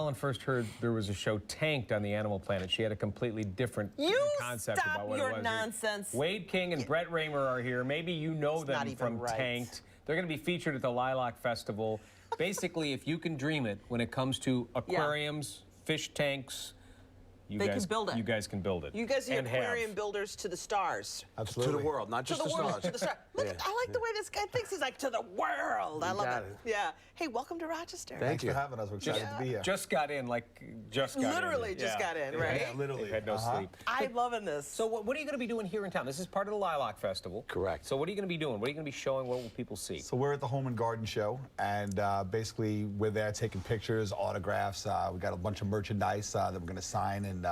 Ellen first heard there was a show Tanked on the Animal Planet, she had a completely different concept about what it was. Your nonsense. Wayde King and Brett Raymer are here. Maybe you know them from Tanked. They're going to be featured at the Lilac Festival. Basically, if you can dream it, when it comes to aquariums, fish tanks, you guys can build it. You guys are aquarium builders to the stars. Absolutely. To the world, not just the stars. To the stars. Look, I like the way this guy thinks. He's like, to the world. I love it. Yeah. Hey, welcome to Rochester. Thanks for having us. We're excited to be here. Just got in, Literally just got in, right? Yeah, literally. Had no sleep. I'm loving this. So what are you going to be doing here in town? This is part of the Lilac Festival. Correct. So what are you going to be doing? What are you going to be showing? What will people see? So we're at the Home and Garden Show, and basically we're there taking pictures, autographs. We got a bunch of merchandise that we're going to sign and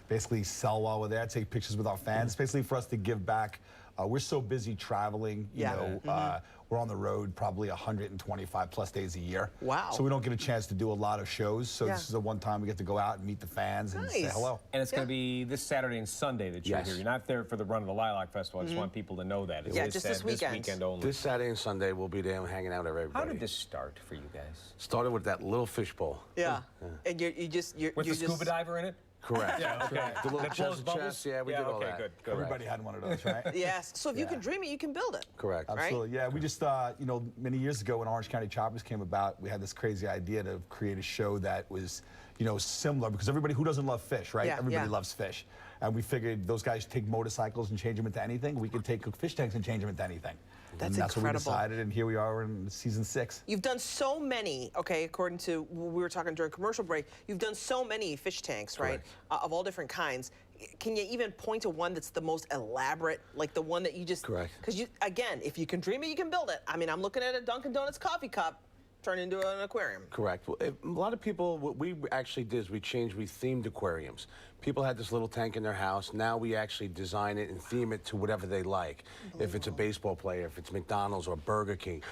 basically sell while we're there, take pictures with our fans, basically for us to give back. We're so busy traveling, you know, we're on the road probably 125 plus days a year. Wow. So we don't get a chance to do a lot of shows. So this is the one time we get to go out and meet the fans and say hello. And it's going to be this Saturday and Sunday that you're here. You're not there for the run of the Lilac Festival. I just want people to know that. It's just this weekend only. This Saturday and Sunday we'll be there hanging out with everybody. How did this start for you guys? Started with that little fishbowl. Yeah. And you're with the scuba diver in it? Correct. Yeah, okay. The little chest, yeah, we did all that. Good. Everybody had one of those, right? Yes. So if you can dream it, you can build it. Correct. Absolutely. Yeah, we just, you know, many years ago when Orange County Choppers came about, we had this crazy idea to create a show that was, you know, similar, because everybody who doesn't love fish, right? Everybody loves fish. And we figured those guys take motorcycles and change them into anything. We could take fish tanks and change them into anything. That's what we decided, and here we are in season 6. You've done so many, according to, we were talking during commercial break, you've done so many fish tanks, right, of all different kinds. Can you even point to one that's the most elaborate, like the one that you just... Correct. Because, again, if you can dream it, you can build it. I mean, I'm looking at a Dunkin' Donuts coffee cup turned into an aquarium. Correct. Well, a lot of people, what we actually did is we themed aquariums. People had this little tank in their house. Now we actually design it and theme it to whatever they like. If it's a baseball player, if it's McDonald's or Burger King,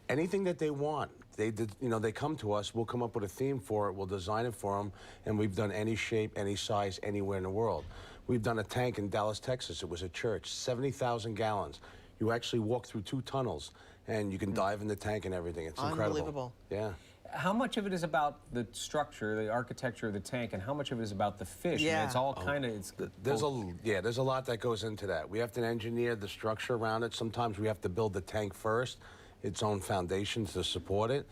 anything that they want. They come to us, we'll come up with a theme for it, we'll design it for them, and we've done any shape, any size, anywhere in the world. We've done a tank in Dallas, Texas. It was a church, 70,000 gallons. You actually walk through 2 tunnels, and you can dive in the tank and everything. It's incredible. Unbelievable. Yeah. How much of it is about the structure, the architecture of the tank, and how much of it is about the fish? Yeah. I mean, it's all kind of... There's a lot that goes into that. We have to engineer the structure around it. Sometimes we have to build the tank first, its own foundations to support it.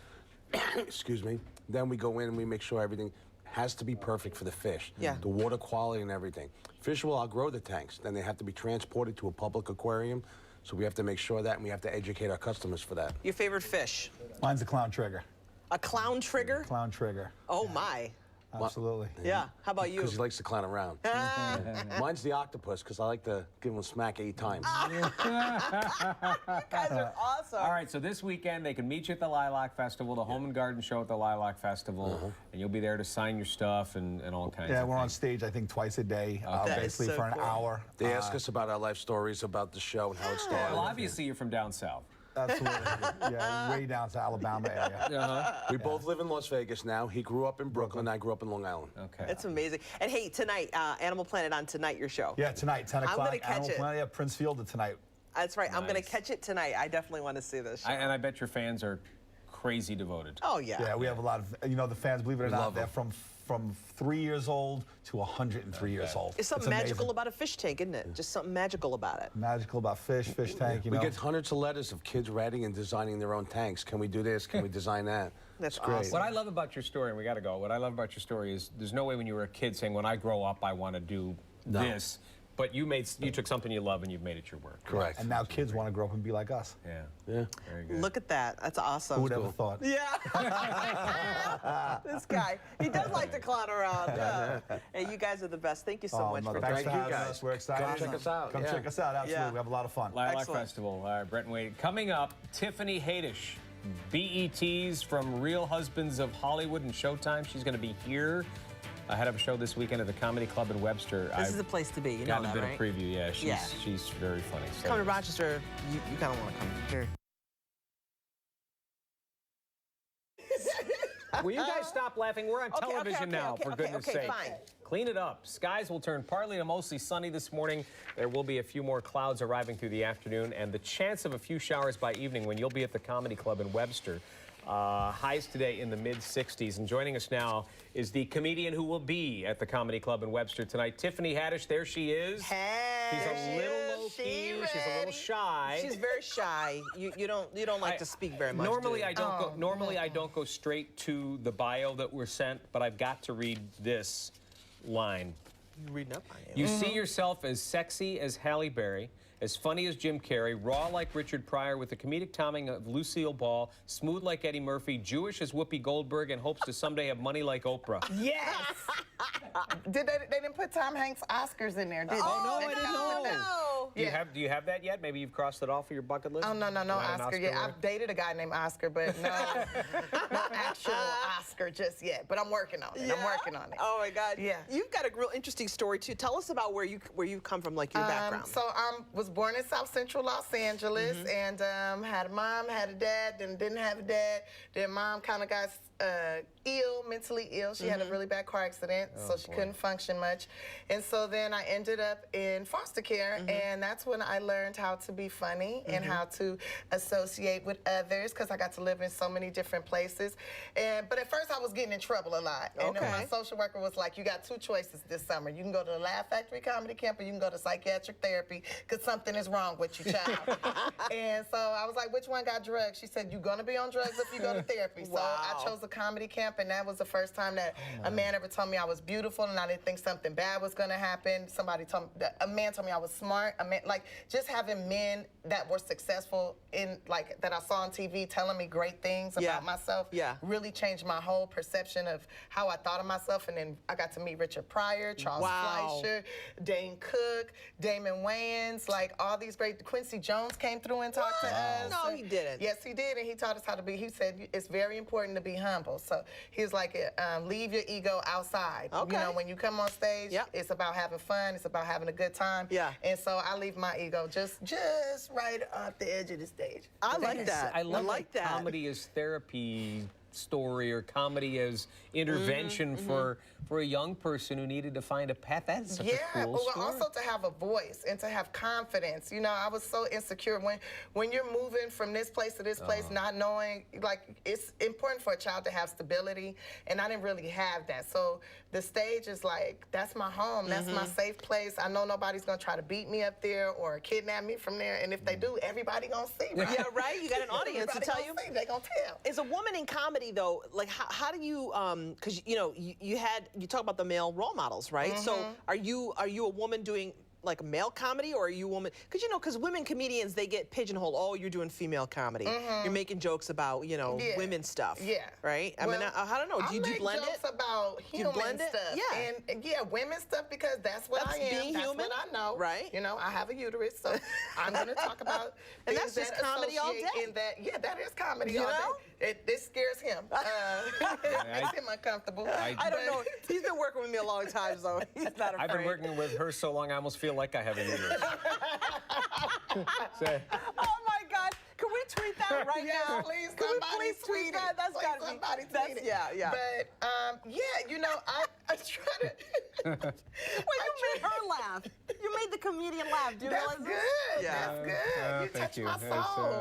Excuse me. Then we go in and we make sure everything has to be perfect for the fish. Yeah. The water quality and everything. Fish will outgrow the tanks. Then they have to be transported to a public aquarium. So we have to make sure that, and we have to educate our customers for that. Your favorite fish? Mine's a clown trigger. A clown trigger? Clown trigger. Oh, my. Absolutely. Yeah. How about you? Because he likes to clown around. Mine's the octopus, because I like to give him a smack 8 times. You guys are awesome. All right, so this weekend they can meet you at the Lilac Festival, the Home and Garden Show at the Lilac Festival, and you'll be there to sign your stuff and all kinds of things. Yeah, we're on stage, I think, twice a day, basically for an hour. They ask us about our life stories, about the show and how it started. Well, obviously you're from down south. Absolutely. Yeah, way down to Alabama area. We both live in Las Vegas now. He grew up in Brooklyn. I grew up in Long Island. Okay. It's amazing. And hey, tonight, Animal Planet on Tonight, your show. Yeah, tonight, 10 o'clock. I'm going to catch Animal it. Planet, yeah, Prince Field tonight. That's right. I'm going to catch it tonight. I definitely want to see this show. And I bet your fans are crazy devoted. Oh, yeah. Yeah, we have a lot of, you know, the fans, believe it or not, they're from 3 years old to 103 years old. It's something magical about a fish tank, isn't it? Just something magical about it. Magical about fish tank, you know. We get hundreds of letters of kids writing and designing their own tanks. Can we do this? Can we desigin that? That's great. awesome. What I love about your story, and we got to go, what I love about your story is there's no way when you were a kid saying, when I grow up, I want to do this. But you took something you love and you've made it your work. Correct. And now kids want to grow up and be like us. Yeah. Yeah. Very good. Look at that. That's awesome. Who would ever thought? Yeah. This guy. He does like to clown around. Yeah. Hey, you guys are the best. Thank you so much for thanks coming. for having us. We're excited. Come check us out. Come check us out. Absolutely. We have a lot of fun. Lilac Festival. All right, Brett and Wayde. Coming up, Tiffany Haddish, BET's from Real Husbands of Hollywood and Showtime. She's going to be here. I had a show this weekend at the Comedy Club in Webster. This is the place to be. You know that, got a bit right? of preview. Yeah, she's very funny. So. Come to Rochester. You kind of want to come here. Will you guys stop laughing? We're on television now, for goodness sake. Fine. Clean it up. Skies will turn partly to mostly sunny this morning. There will be a few more clouds arriving through the afternoon, and the chance of a few showers by evening when you'll be at the Comedy Club in Webster. Highs today in the mid-60s. And joining us now is the comedian who will be at the Comedy Club in Webster tonight, Tiffany Haddish. There she is. Hey, she's a little low-key. She's a little shy. She's very shy. You don't like to speak very much. Normally I don't go. Normally I don't go straight to the bio that we're sent, but I've got to read this line. You're reading up on it. You see yourself as sexy as Halle Berry, as funny as Jim Carrey, raw like Richard Pryor with the comedic timing of Lucille Ball, smooth like Eddie Murphy, Jewish as Whoopi Goldberg, and hopes to someday have money like Oprah. Yes. They didn't put Tom Hanks' Oscars in there, did they? Oh, no, I didn't know. No. Do you have that yet? Maybe you've crossed it off of your bucket list? Oh, no, Oscar yet. I've dated a guy named Oscar, but no actual Oscar just yet. But I'm working on it. Yeah? I'm working on it. Oh my God. Yeah. You've got a real interesting story too. Tell us about where you come from, like your background. So I was born in South Central Los Angeles, and had a mom, had a dad, then didn't have a dad. Then mom kind of got mentally ill. She had a really bad car accident, so she couldn't function much. And so then I ended up in foster care, and that's when I learned how to be funny and how to associate with others, because I got to live in so many different places. But at first I was getting in trouble a lot. And then my social worker was like, you got two choices this summer. You can go to the Laugh Factory Comedy Camp, or you can go to psychiatric therapy, because something is wrong with you, child. And so I was like, which one got drugs? She said, you're going to be on drugs if you go to therapy. So I chose the comedy camp, and that was the first time that a man ever told me I was beautiful and I didn't think something bad was going to happen. Somebody told me, a man told me I was smart. A man, like, just having men that were successful in, like, that I saw on TV telling me great things about myself really changed my whole perception of how I thought of myself. And then I got to meet Richard Pryor, Charles Fleischer, Dane Cook, Damon Wayans, like all these great. Quincy Jones came through and talked to us. No, he didn't. Yes, he did, and he taught us how to be. He said it's very important to be humble. So he was like, leave your ego outside. Okay. You know, when you come on stage, it's about having fun. It's about having a good time. Yeah. And so I leave my ego just right off the edge of the stage. I like that. I like that. Comedy as therapy story, or comedy as intervention for a young person who needed to find a path. That's such a cool story. Also to have a voice and to have confidence. You know, I was so insecure when you're moving from this place to this place, not knowing, like, it's important for a child to have stability, and I didn't really have that. So the stage is like, that's my home, that's my safe place. I know nobody's gonna try to beat me up there or kidnap me from there, and if they do, everybody gonna see, right? Yeah, right? You got an audience to tell you. They gonna tell. As a woman in comedy, though, like, how do you, because, you know, you talk about the male role models, right? So are you a woman doing like male comedy, or are you a woman? Because, you know, because women comedians, they get pigeonholed. Oh, you're doing female comedy. You're making jokes about, you know, women stuff. Yeah. Right? I mean, I don't know. Do you blend it? I make jokes about human stuff. Yeah. And women stuff, because that's what I am. Being that's human. what I know. Right. You know, I have a uterus, so I'm going to talk about and that's just comedy all day. That is comedy all day. This scares him. It makes him uncomfortable. I don't know. He's been working with me a long time, so he's not afraid. I've been working with her so long, I almost feel like I have a uterus. Oh my God! Can we tweet that right now? Please, can we please tweet that? That's gotta be. Somebody tweet it. Yeah. But you know, I try to. Well, you made her laugh. You made the comedian laugh. Do you That's realize good. Yeah. That's good. You Thank touch you. my soul.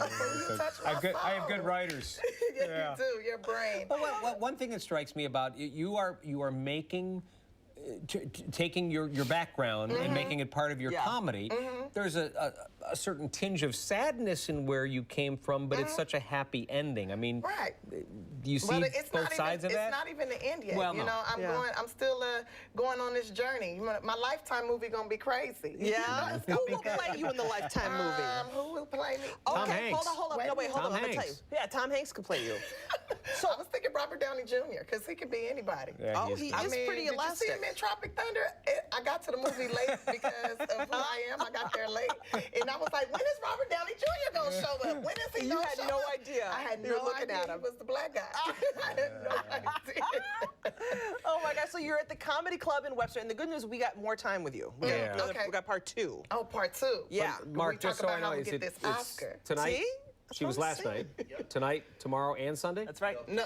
You touch my soul. I have good writers. You do. Your brain. But one thing that strikes me about you are making. Taking your background and making it part of your comedy, there's a certain tinge of sadness in where you came from, but it's such a happy ending. I mean, do you see both sides of that? It's not even the end yet. Well, you know, I'm still going on this journey. My Lifetime movie gonna be crazy. Yeah. Who will play you in the Lifetime movie? Who will play me? Okay, hold up. No, wait, hold on. I'm gonna tell you. Yeah, Tom Hanks could play you. So I was thinking Robert Downey Jr. because he could be anybody. Yeah, he is pretty elastic. Did you see him in Tropic Thunder? I got to the movie late because of who I am. I got there late, and I was like, when is Robert Downey Jr. gonna show up? When is he gonna show up? You had no idea. I had you were no looking idea at him. he was the black guy. I had no idea. Oh my gosh! So you're at the Comedy Club in Webster, and the good news, we got more time with you. We got part 2. Oh, part 2. Yeah. Mark, just so I know, is it's Oscar. tonight? See? She was last night. Tonight, tomorrow, and Sunday? That's right. No.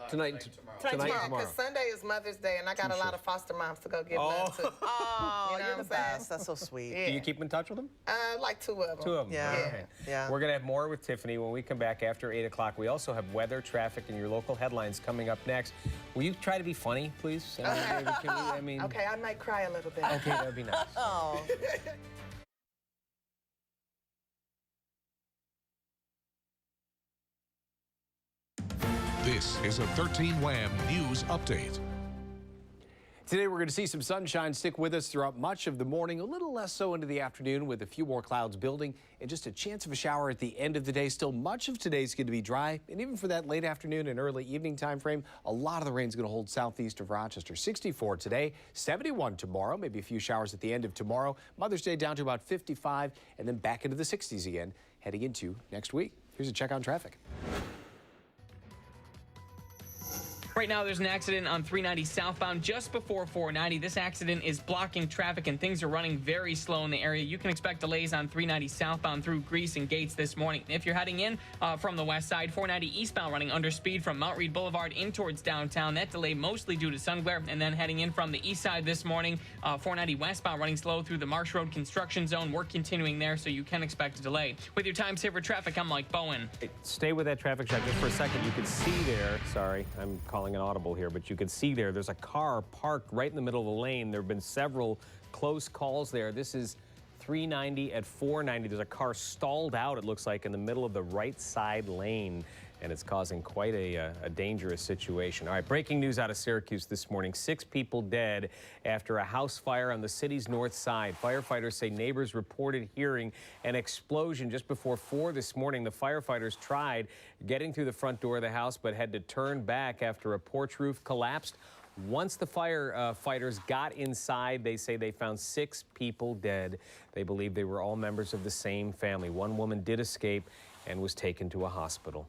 Tonight, Tomorrow, because Sunday is Mother's Day, and I got a lot of foster moms to go give love to. Oh, You know you're the what I'm saying? best. That's so sweet. Yeah. Do you keep in touch with them? Like 2 of them. 2 of them. Yeah. Okay. Yeah. We're going to have more with Tiffany when we come back after 8 o'clock. We also have weather, traffic, and your local headlines coming up next. Will you try to be funny, please? Okay, I might cry a little bit. Okay, that would be nice. Oh. This is a 13 Wham News Update. Today we're going to see some sunshine stick with us throughout much of the morning, a little less so into the afternoon with a few more clouds building and just a chance of a shower at the end of the day. Still, much of today's going to be dry, and even for that late afternoon and early evening time frame, a lot of the rain's going to hold southeast of Rochester. 64 today, 71 tomorrow, maybe a few showers at the end of tomorrow. Mother's Day down to about 55, and then back into the 60s again heading into next week. Here's a check on traffic. Right now, there's an accident on 390 southbound just before 490. This accident is blocking traffic and things are running very slow in the area. You can expect delays on 390 southbound through Greece and Gates this morning. If you're heading in from the west side, 490 eastbound running under speed from Mount Read Boulevard in towards downtown. That delay mostly due to sun glare. And then heading in from the east side this morning, 490 westbound running slow through the Marsh Road construction zone. Work continuing there, so you can expect a delay. With your time saver traffic, I'm Mike Bowen. Stay with that traffic check just for a second. You can see there, sorry, I'm calling an audible here, but you can see there's a car parked right in the middle of the lane. There have been several close calls there. This is 390 at 490. There's a car stalled out, it looks like, in the middle of the right side lane, and it's causing quite a dangerous situation. All right, breaking news out of Syracuse this morning. 6 people dead after a house fire on the city's north side. Firefighters say neighbors reported hearing an explosion just before 4 this morning. The firefighters tried getting through the front door of the house, but had to turn back after a porch roof collapsed. Once the firefighters got inside, they say they found 6 people dead. They believe they were all members of the same family. One woman did escape and was taken to a hospital.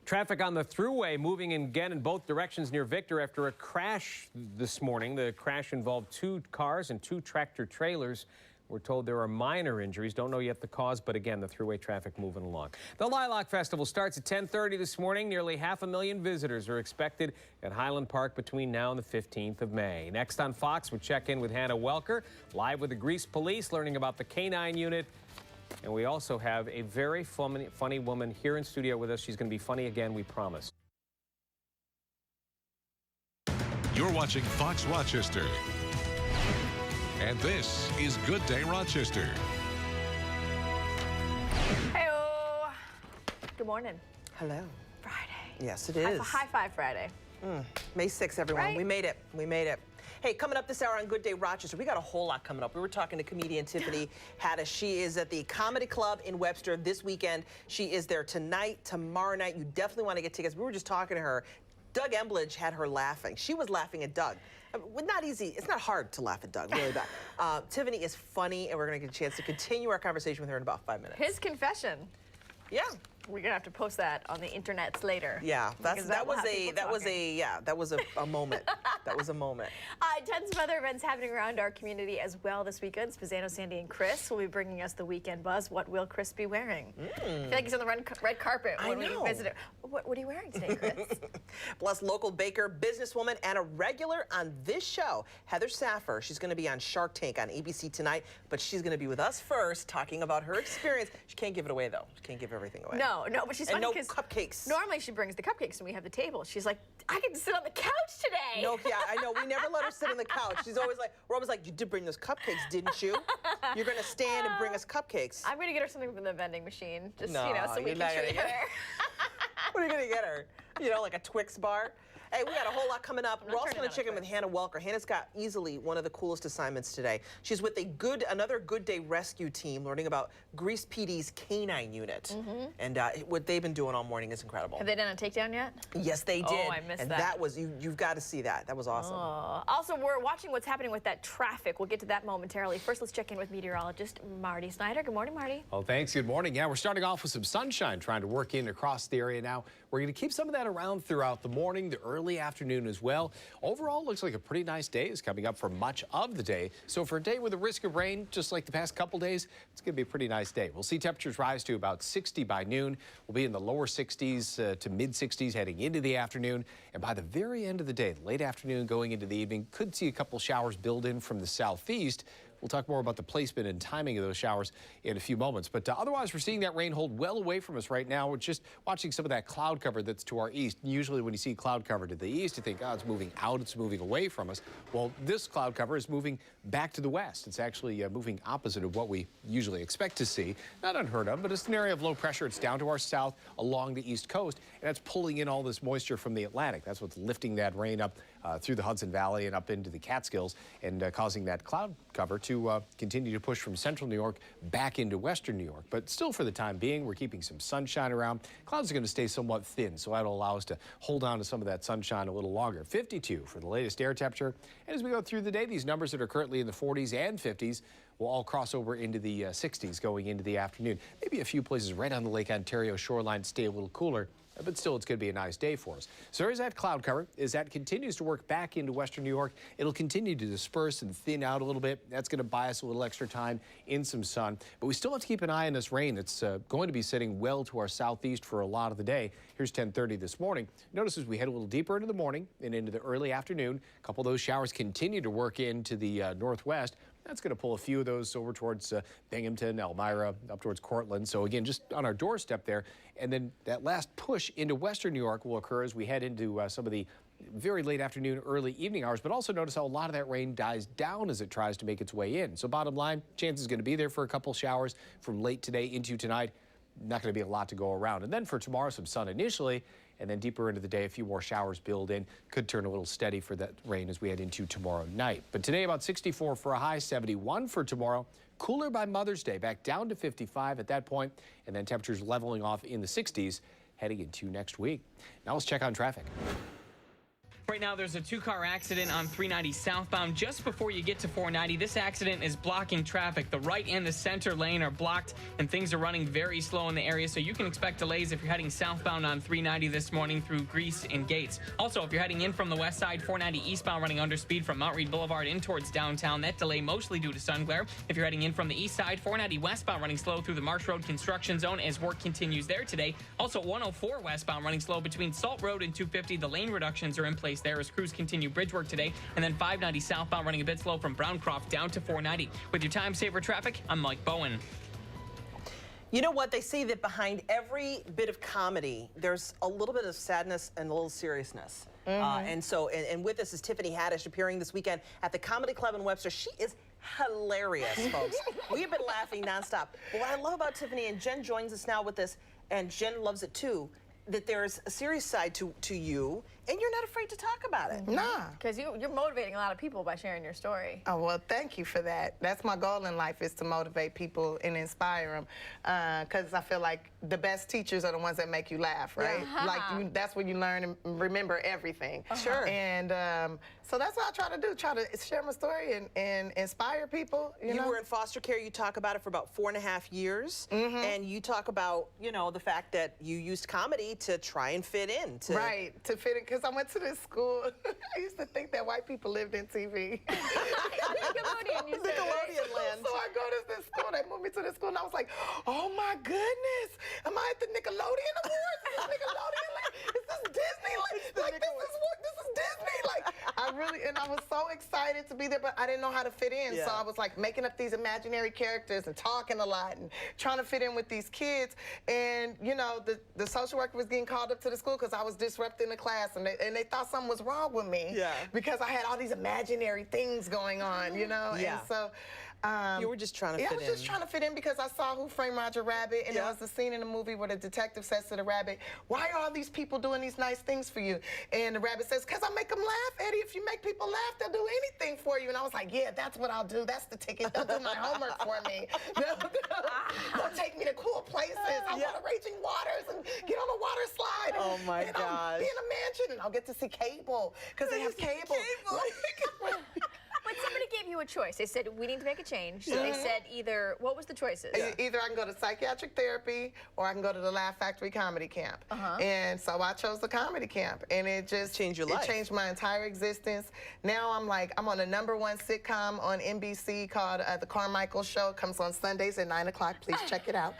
Traffic on the thruway moving again in both directions near Victor after a crash this morning. The crash involved 2 cars and 2 tractor trailers. We're told there are minor injuries. Don't know yet the cause, but again, the thruway traffic moving along. The Lilac Festival starts at 10:30 this morning. Nearly 500,000 visitors are expected at Highland Park between now and the 15th of May. Next on Fox, we check in with Hannah Welker, live with the Grease Police, learning about the K-9 unit. And we also have a very funny woman here in studio with us. She's going to be funny again, we promise. You're watching Fox Rochester. And this is Good Day Rochester. Hey-o. Good morning. Hello. Friday. Yes, it is. High five Friday. May 6th, everyone. Right? We made it. We made it. Hey, coming up this hour on Good Day Rochester, we got a whole lot coming up. We were talking to comedian Tiffany Haddish. She is at the Comedy Club in Webster this weekend. She is there tonight, tomorrow night. You definitely want to get tickets. We were just talking to her. Doug Embledge had her laughing. She was laughing at Doug. Not easy. It's not hard to laugh at Doug, really bad. Tiffany is funny, and we're going to get a chance to continue our conversation with her in about 5 minutes. His confession. Yeah. We're gonna have to post that on the internets later. Yeah, that was a moment. That was a moment. Tons of other events happening around our community as well this weekend. Spazano, Sandy, and Chris will be bringing us the weekend buzz. What will Chris be wearing? I feel like he's on the red carpet when we visit him. What are you wearing today, Chris? Plus, local baker, businesswoman, and a regular on this show, Heather Saffir. She's going to be on Shark Tank on ABC tonight, but she's going to be with us first, talking about her experience. She can't give it away, though. She can't give everything away. No, but she's and funny no because cupcakes. Normally she brings the cupcakes and we have the table. She's like, I get to sit on the couch today. No, yeah, I know. We never let her sit on the couch. She's always like, we're always like, you did bring those cupcakes, didn't you? You're going to stand and bring us cupcakes. I'm going to get her something from the vending machine, just, No, so we can treat her. What are you going to get her? You know, like a Twix bar? Hey, we got a whole lot coming up. We're also going to check in with Hannah Welker. Hannah's got easily one of the coolest assignments today. She's with another Good Day rescue team, learning about Grease PD's K-9 unit. And what they've been doing all morning is incredible. Have they done a takedown yet? Yes, they did. Oh, I missed and that. that was, you've got to see that. That was awesome. Oh. Also, we're watching what's happening with that traffic. We'll get to that momentarily. First, let's check in with meteorologist Marty Snider. Good morning, Marty. Oh, thanks. Good morning. Yeah, we're starting off with some sunshine trying to work in across the area now. We're going to keep some of that around throughout the morning, the early early afternoon as well. Overall, looks like a pretty nice day is coming up for much of the day. So for a day with a risk of rain, just like the past couple days, it's going to be a pretty nice day. We'll see temperatures rise to about 60 by noon. We'll be in the lower 60s to mid 60s heading into the afternoon. And by the very end of the day, late afternoon going into the evening, could see a couple showers build in from the southeast. We'll talk more about the placement and timing of those showers in a few moments. But otherwise, we're seeing that rain hold well away from us right now. We're just watching some of that cloud cover that's to our east. Usually when you see cloud cover to the east, you think, oh, it's moving out, it's moving away from us. Well, this cloud cover is moving back to the west. It's actually moving opposite of what we usually expect to see. Not unheard of, but it's an area of low pressure. It's down to our south along the east coast, and that's pulling in all this moisture from the Atlantic. That's what's lifting that rain up through the Hudson Valley and up into the Catskills and causing that cloud cover to continue to push from central New York back into western New York. But still, for the time being, we're keeping some sunshine around. Clouds are going to stay somewhat thin, so that'll allow us to hold on to some of that sunshine a little longer. 52 for the latest air temperature. And as we go through the day, these numbers that are currently in the 40s and 50s will all cross over into the 60s going into the afternoon. Maybe a few places right on the Lake Ontario shoreline stay a little cooler. But still, it's going to be a nice day for us. So there is that cloud cover. As that continues to work back into western New York, it'll continue to disperse and thin out a little bit. That's going to buy us a little extra time in some sun. But we still have to keep an eye on this rain that's going to be sitting well to our southeast for a lot of the day. Here's 10:30 this morning. Notice as we head a little deeper into the morning and into the early afternoon, a couple of those showers continue to work into the northwest. That's going to pull a few of those over towards Binghamton, Elmira, up towards Cortland. So again, just on our doorstep there. And then that last push into western New York will occur as we head into some of the very late afternoon, early evening hours. But also notice how a lot of that rain dies down as it tries to make its way in. So bottom line, chance is going to be there for a couple showers from late today into tonight. Not going to be a lot to go around. And then for tomorrow, some sun initially. And then deeper into the day, a few more showers build in. Could turn a little steady for that rain as we head into tomorrow night. But today, about 64 for a high, 71 for tomorrow. Cooler by Mother's Day, back down to 55 at that point. And then temperatures leveling off in the 60s heading into next week. Now let's check on traffic. Right now, there's a two-car accident on 390 southbound just before you get to 490. This accident is blocking traffic. The right and the center lane are blocked, and things are running very slow in the area, so you can expect delays if you're heading southbound on 390 this morning through Greece and Gates. Also, if you're heading in from the west side, 490 eastbound running under speed from Mount Read Boulevard in towards downtown. That delay mostly due to sun glare. If you're heading in from the east side, 490 westbound running slow through the Marsh Road construction zone as work continues there today. Also, 104 westbound running slow between Salt Road and 250. The lane reductions are in place there as crews continue bridge work today. And then 590 southbound running a bit slow from Browncroft down to 490. With your time saver traffic, I'm Mike Bowen. You know what? They say that behind every bit of comedy, there's a little bit of sadness and a little seriousness. And with us is Tiffany Haddish, appearing this weekend at the Comedy Club in Webster. She is hilarious, folks. We've been laughing nonstop. But what I love about Tiffany, and Jen joins us now with this, and Jen loves it too, that there's a serious side to you, and you're not afraid to talk about it. Nah. Because you're motivating a lot of people by sharing your story. Oh, well, thank you for that. That's my goal in life, is to motivate people and inspire them. Because I feel like the best teachers are the ones that make you laugh, right? Yeah. Like, that's when you learn and remember everything. Sure. And so that's what I try to do, try to share my story and inspire people. You know? were in foster care. You talk about it for about 4.5 years. And you talk about, you know, the fact that you used comedy to try and fit in. Right, to fit in. Because I went to this school. I used to think that white people lived in TV. Nickelodeon, you said. Nickelodeon land. So I go to this school. They moved me to this school, and I was like, oh my goodness, am I at the Nickelodeon Awards? Is this Nickelodeon land? Is this Disneyland? Like, this is Disney. Like, and I was so excited to be there, but I didn't know how to fit in. Yeah. So I was like making up these imaginary characters and talking a lot and trying to fit in with these kids. And you know, the social worker was getting called up to the school because I was disrupting the class, and they thought something was wrong with me. Yeah. Because I had all these imaginary things going on, you know. Yeah. And so. You were just trying to fit in. I was just trying to fit in because I saw Who Framed Roger Rabbit, and there was the scene in the movie where the detective says to the rabbit, why are all these people doing these nice things for you? And the rabbit says, because I make them laugh, Eddie. If you make people laugh, they'll do anything for you. And I was like, yeah, that's what I'll do. That's the ticket. They'll do my homework for me. They'll take me to cool places. I'll go to Raging Waters and get on a water slide. Oh, my gosh. I'll be in a mansion, and I'll get to see cable because they have cable. When somebody gave you a a choice. They said, we need to make a change. So they said either, what was the choices? Either I can go to psychiatric therapy or I can go to the Laugh Factory comedy camp. And so I chose the comedy camp, and it just changed your life. It changed my entire existence. Now I'm on a #1 sitcom on NBC called The Carmichael Show. It comes on Sundays at 9 o'clock. Please check it out.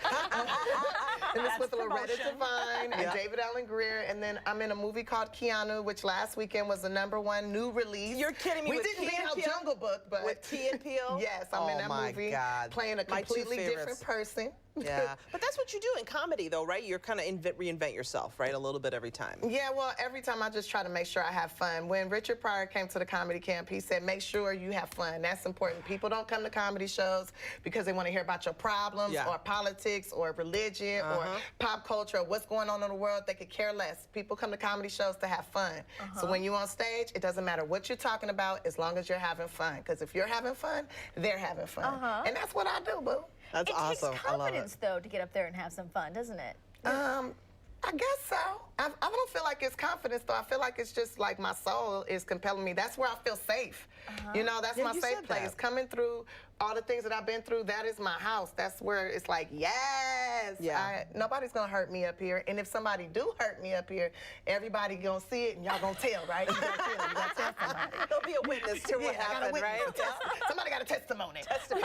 And it's with Loretta Devine and David Allen Greer. And then I'm in a movie called Keanu, which last weekend was the #1 new release. You're kidding me. We with didn't Key beat and out Peele? Jungle Book, but with Key and Peele? Yes, I'm in that movie, playing a completely different person. Yeah, but that's what you do in comedy, though, right? You're kind of reinvent yourself, right? A little bit every time. Yeah, well, every time I just try to make sure I have fun. When Richard Pryor came to the comedy camp, he said, make sure you have fun. That's important. People don't come to comedy shows because they want to hear about your problems or politics or religion or pop culture or what's going on in the world. They could care less. People come to comedy shows to have fun. So when you're on stage, it doesn't matter what you're talking about as long as you're having fun. Because if you're having fun, they're having fun. And that's what I do, boo. That's awesome. It takes confidence, though, to get up there and have some fun, doesn't it? I guess so. I don't feel like it's confidence, though. I feel like it's just like my soul is compelling me. That's where I feel safe. You know, that's my safe place. Coming through all the things that I've been through, that is my house. That's where it's like, yes. Nobody's going to hurt me up here. And if somebody do hurt me up here, everybody going to see it and y'all going to tell, right? You got to tell somebody. There'll be a witness to what happened, right? Somebody got a testimony. Testify.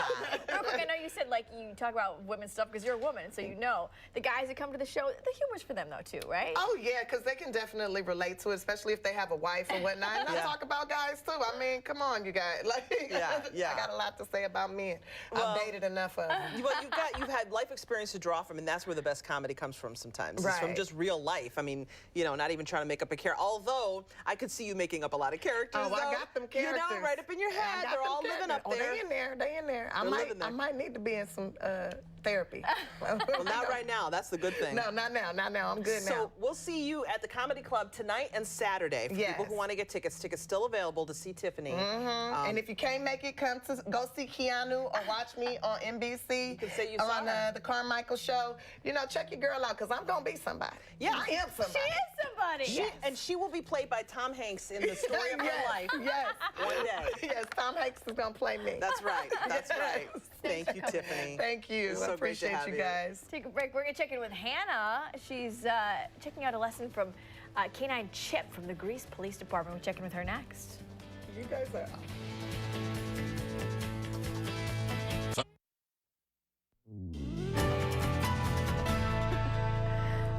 Real quick, I know you said, like, you talk about women's stuff because you're a woman, so you know. The guys that come to the show, the humor's for them, though, too, right? Oh, yeah, because they can definitely relate to it, especially if they have a wife or whatnot. And I talk about guys, too. I mean, come on, you guys. Like, I got a lot to say about men. I've dated enough of them. Well, you've had life experience to draw from, and that's where the best comedy comes from sometimes. Right. It's from just real life. I mean, you know, not even trying to make up a character. Although, I could see you making up a lot of characters. Oh, I got them characters. You know, right up in your head. They're all living up there. They in there. They in there. I might need to be in some therapy. Well, not right now. That's the good thing. No, not now. Not now. I'm good now. So we'll see you at the Comedy Club tonight and Saturday. For people who want to get tickets, tickets still available to see Tiffany. And if you can't make it, come to go see Keanu or watch me on NBC. You can say you or saw on the Carmichael Show. You know, check your girl out because I'm gonna be somebody. Yeah, I am somebody. She is somebody. And she will be played by Tom Hanks in the story of her life. Yes. One day. Yes, Tom Hanks is gonna play me. That's right. That's right. Thank you, Tiffany. Thank you. It's I so great to appreciate have you you. guys. Take a break. We're going to check in with Hannah. She's checking out a lesson from Canine Chip from the Greece Police Department. We'll check in with her next. You guys are.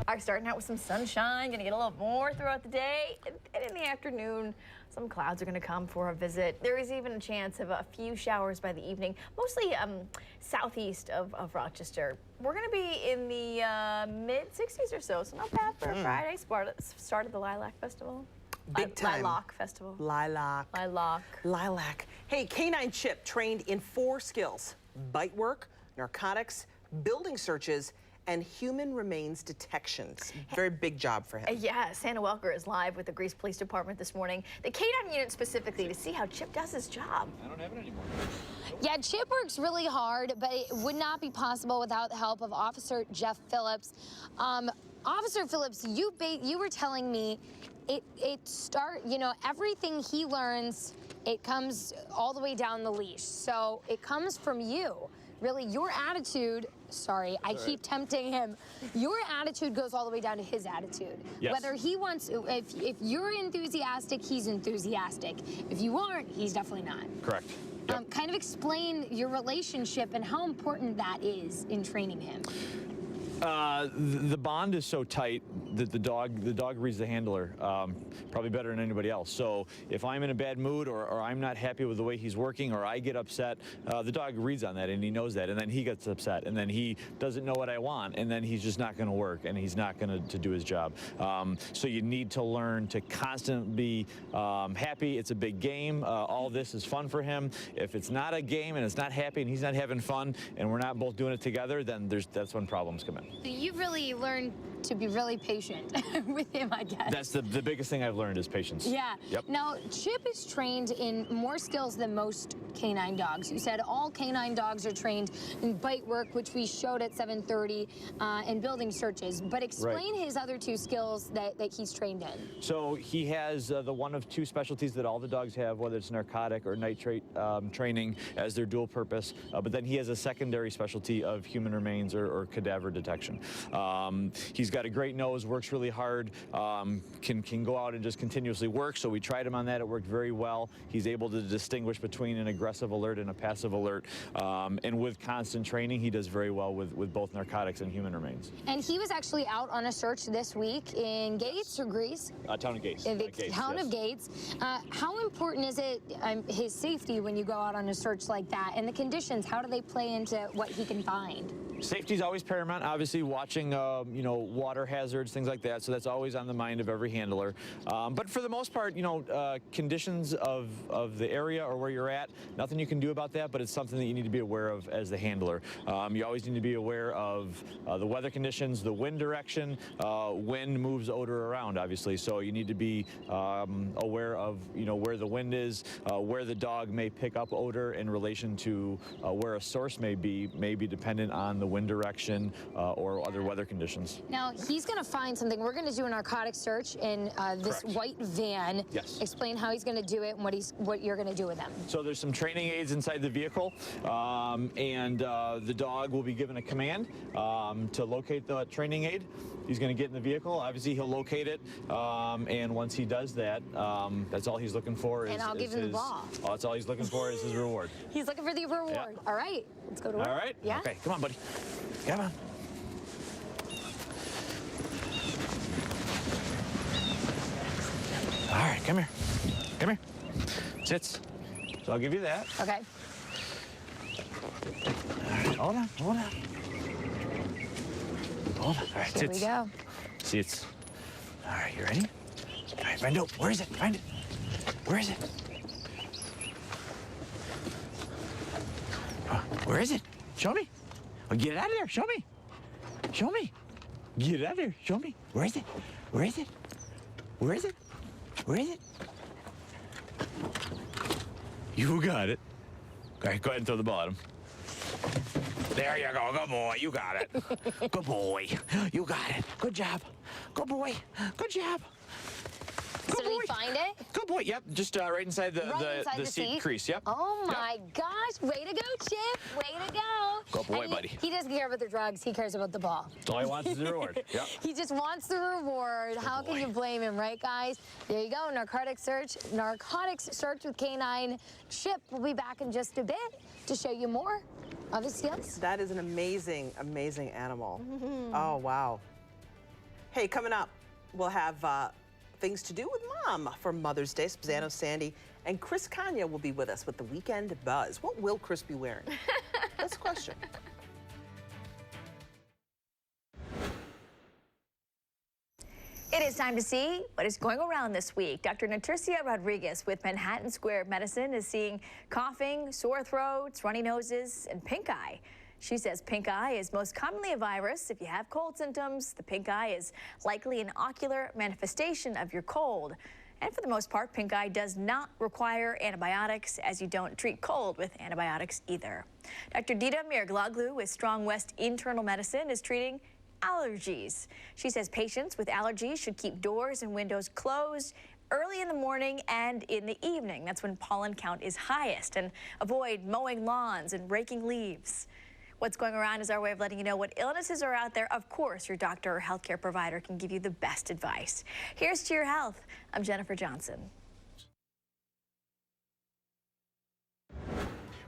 Are starting out with some sunshine, going to get a little more throughout the day. And in the afternoon, some clouds are going to come for a visit. There is even a chance of a few showers by the evening, mostly southeast of Rochester. We're going to be in the mid-60s or so not bad for a Friday. Start of the Lilac Festival. Big time. Lilac Festival. Lilac. Lilac. Hey, Canine Chip trained in 4 skills: bite work, narcotics, building searches, and human remains detections. Very big job for him. Yeah, Santa Welker is live with the Greece Police Department this morning. The K9 unit specifically to see how Chip does his job. I don't have it anymore. Yeah, Chip works really hard, but it would not be possible without the help of Officer Jeff Phillips. Officer Phillips, you were telling me everything he learns, it comes all the way down the leash. So it comes from you. Really, your attitude, I keep tempting him. Your attitude goes all the way down to his attitude. Yes. Whether he wants, if you're enthusiastic, he's enthusiastic. If you aren't, he's definitely not. Correct. Yep. Kind of explain your relationship and how important that is in training him. The bond is so tight that the dog reads the handler probably better than anybody else. So if I'm in a bad mood or I'm not happy with the way he's working or I get upset, the dog reads on that and he knows that, and then he gets upset and then he doesn't know what I want and then he's just not going to work and he's not going to do his job. So you need to learn to constantly be happy. It's a big game. All this is fun for him. If it's not a game and it's not happy and he's not having fun and we're not both doing it together, then that's when problems come in. You've really learned to be really patient with him, I guess. That's the biggest thing I've learned is patience. Yeah. Yep. Now, Chip is trained in more skills than most canine dogs. You said all canine dogs are trained in bite work, which we showed at 7:30, and building searches. But explain his other two skills that he's trained in. So he has the one of two specialties that all the dogs have, whether it's narcotic or nitrate training as their dual purpose. But then he has a secondary specialty of human remains or cadaver detection. He's got a great nose, works really hard, can go out and just continuously work. So we tried him on that. It worked very well. He's able to distinguish between an aggressive alert and a passive alert. And with constant training, he does very well with both narcotics and human remains. And he was actually out on a search this week in Gates or Greece? Town of Gates. In the town of Gates. How important is it, his safety, when you go out on a search like that? And the conditions, how do they play into what he can find? Safety is always paramount. Obviously, watching water hazards, things like that. So that's always on the mind of every handler. But for the most part, conditions of the area or where you're at, nothing you can do about that. But it's something that you need to be aware of as the handler. You always need to be aware of the weather conditions, the wind direction. Wind moves odor around, obviously. So you need to be aware of where the wind is, where the dog may pick up odor in relation to where a source may be dependent on the wind direction or other weather conditions. Now, he's going to find something. We're going to do a narcotic search in this white van. Yes. Explain how he's going to do it and what you're going to do with him. So there's some training aids inside the vehicle, and the dog will be given a command to locate the training aid. He's going to get in the vehicle. Obviously, he'll locate it, and once he does that, that's all he's looking for. And I'll give him the ball. That's all he's looking for is his reward. He's looking for the reward. Yeah. All right, let's go to work. All right. Yeah. Okay, come on, buddy. Come on. All right, come here. Come here. Sits. So I'll give you that. Okay. All right, hold on, hold on. Hold on. All right, Here we go. Sits. All right, you ready? All right, find out. Where is it? Find it. Where is it? Where is it? Show me. Oh, get it out of there. Show me. Show me. Get it out of there. Show me. Where is it? Where is it? Where is it? Where is it? You got it. All right, go ahead and throw the ball at him. There you go. Good boy. You got it. Good boy. You got it. Good job. Good boy. Good job. So did he find it? Good boy. Yep, just right inside the seat crease. Yep. Oh my gosh! Way to go, Chip! Way to go! Good boy, and buddy. He doesn't care about the drugs. He cares about the ball. That's all he wants is the reward. Yep. He just wants the reward. How can you blame him, right, guys? There you go. Narcotics search with Canine. Chip will be back in just a bit to show you more of his skills. That is an amazing, amazing animal. Oh, wow. Hey, coming up, we'll have things to do with Mom for Mother's Day. Spezzano, Sandy, and Chris Kanya will be with us with the Weekend Buzz. What will Chris be wearing? That's the question. It is time to see what is going around this week. Dr. Natricia Rodriguez with Manhattan Square Medicine is seeing coughing, sore throats, runny noses, and pink eye. She says pink eye is most commonly a virus. If you have cold symptoms, the pink eye is likely an ocular manifestation of your cold. And for the most part, pink eye does not require antibiotics, as you don't treat cold with antibiotics either. Dr. Dita Mirglaglu with Strong West Internal Medicine is treating allergies. She says patients with allergies should keep doors and windows closed early in the morning and in the evening. That's when pollen count is highest. And avoid mowing lawns and raking leaves. What's going around is our way of letting you know what illnesses are out there. Of course, your doctor or healthcare provider can give you the best advice. Here's to your health. I'm Jennifer Johnson.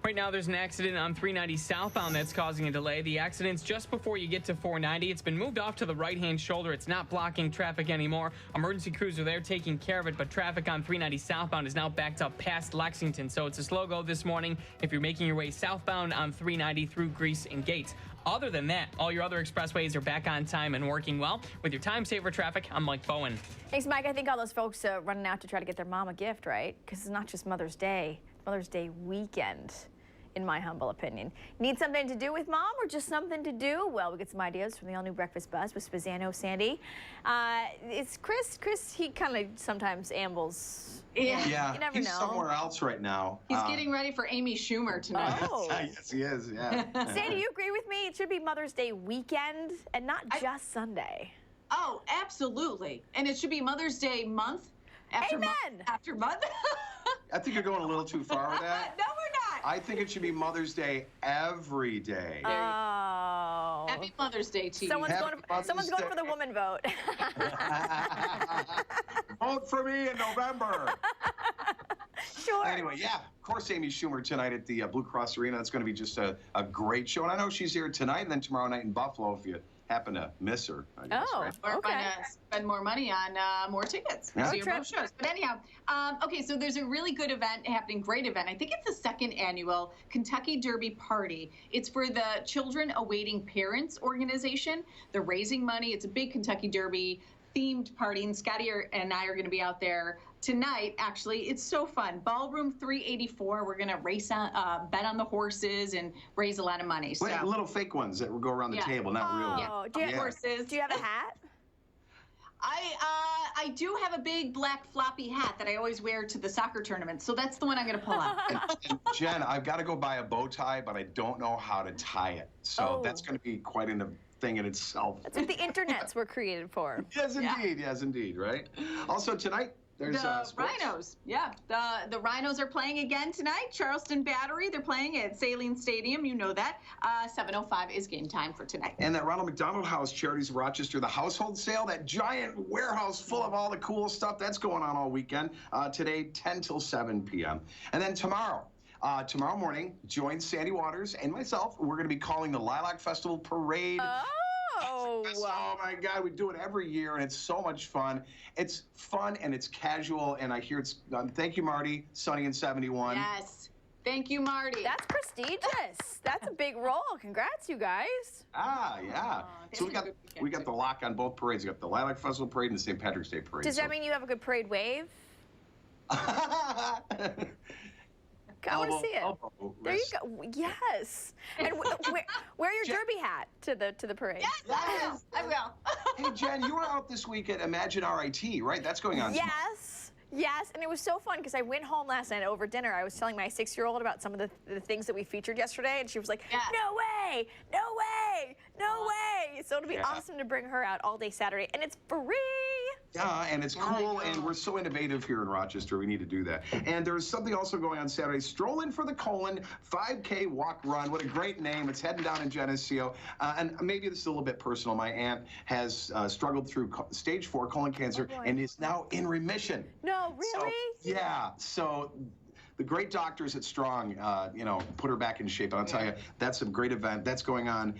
Right now, there's an accident on 390 southbound that's causing a delay. The accident's just before you get to 490. It's been moved off to the right-hand shoulder. It's not blocking traffic anymore. Emergency crews are there taking care of it, but traffic on 390 southbound is now backed up past Lexington. So it's a slow go this morning if you're making your way southbound on 390 through Greece and Gates. Other than that, all your other expressways are back on time and working well. With your time saver traffic, I'm Mike Bowen. Thanks, Mike. I think all those folks running out to try to get their mom a gift, right? Because it's not just Mother's Day. It's Mother's Day weekend. in my humble opinion. Need something to do with mom or just something to do? Well, we get some ideas from the all-new Breakfast Buzz with Spezzano, Sandy. It's Chris. Chris, he kind of sometimes ambles. Yeah, you never he's know. somewhere else right now. He's getting ready for Amy Schumer tonight. Oh. Yes, he is, yeah. Sandy, you agree with me? It should be Mother's Day weekend and not just Sunday. Oh, absolutely. And it should be Mother's Day month after Amen. month after month. I think you're going a little too far with that. No, we're not. I think it should be Mother's Day every day. Oh. Happy Mother's Day to you. Someone's going for the woman vote. Vote for me in November. Sure. Anyway, yeah, of course, Amy Schumer tonight at the Blue Cross Arena. It's going to be just a great show. And I know she's here tonight and then tomorrow night in Buffalo if you happen to miss her. I guess, Oh, right? We're okay. going to spend more money on more tickets Yeah. to your both shows. But anyhow, okay, so there's a really good event happening, great event. I think it's the second annual Kentucky Derby Party. It's for the Children Awaiting Parents organization. They're raising money. It's a big Kentucky Derby themed party, and Scotty and I are going to be out there tonight. Actually, it's so fun. Ballroom 384. We're going to race on, bet on the horses and raise a lot of money. So, Little fake ones that will go around the table, not real. Oh, do you, horses. Do you have a hat? I do have a big black floppy hat that I always wear to the soccer tournament, so that's the one I'm going to pull out. And Jen, I've got to go buy a bow tie, but I don't know how to tie it. So that's going to be quite a thing in itself. That's what the internets were created for. Yes, indeed. Yes, indeed. Right. Also tonight, there's the sports. Rhinos. Yeah, the Rhinos are playing again tonight. Charleston Battery. They're playing at Saline Stadium. You know that. 7:05 is game time for tonight. And that Ronald McDonald House Charities of Rochester, the household sale, that giant warehouse full of all the cool stuff, that's going on all weekend. Today, 10 till 7 p.m. And then tomorrow morning, join Sandy Waters and myself. We're going to be calling the Lilac Festival Parade. Oh my God, we do it every year, and it's so much fun. It's fun, and it's casual, and I hear it's, thank you, Marty, Sunny and 71. Yes. Thank you, Marty. That's prestigious. That's a big role. Congrats, you guys. Yeah. So we got the lock on both parades. We got the Lilac Festival Parade and the St. Patrick's Day Parade. Does that mean you have a good parade wave? I want to see it. There you go. Yes. And wear your derby hat to the parade. Yes, I will. Hey, Jen, you were out this week at Imagine RIT, right? That's going on tomorrow. Yes, and it was so fun because I went home last night over dinner. I was telling my 6-year-old about some of the things that we featured yesterday, and she was like, no way, no way, no way. So it'll be awesome to bring her out all day Saturday, and it's free. Yeah, and it's cool, and we're so innovative here in Rochester. We need to do that. And there's something also going on Saturday. Strolling for the Colon, 5K walk run. What a great name. It's heading down in Geneseo. And maybe this is a little bit personal. My aunt has struggled through stage 4 colon cancer and is now in remission. No, really? So the great doctors at Strong, put her back in shape. And I'll tell you, that's a great event. That's going on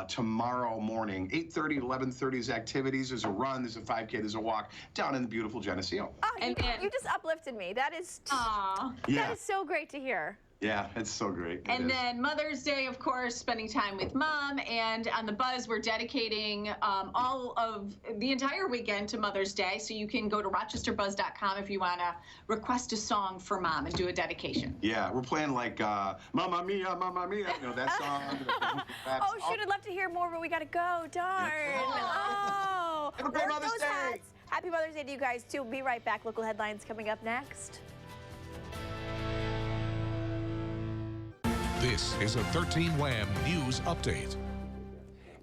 tomorrow morning. 8:30 to 11:30 is activities. There's a run, there's a 5K, there's a walk down in the beautiful Geneseo. Oh, you just uplifted me. That is, that is so great to hear. Yeah, it's so great. And then Mother's Day, of course, spending time with Mom. And on the Buzz, we're dedicating all of the entire weekend to Mother's Day. So you can go to rochesterbuzz.com if you want to request a song for Mom and do a dedication. Yeah, we're playing like Mamma Mia, Mamma Mia. You know that song. Oh, shoot, I'd love to hear more, but we got to go. Darn. Oh. Happy Mother's Day. Hats. Happy Mother's Day to you guys, too. We'll be right back. Local headlines coming up next. This is a 13 Wham News Update.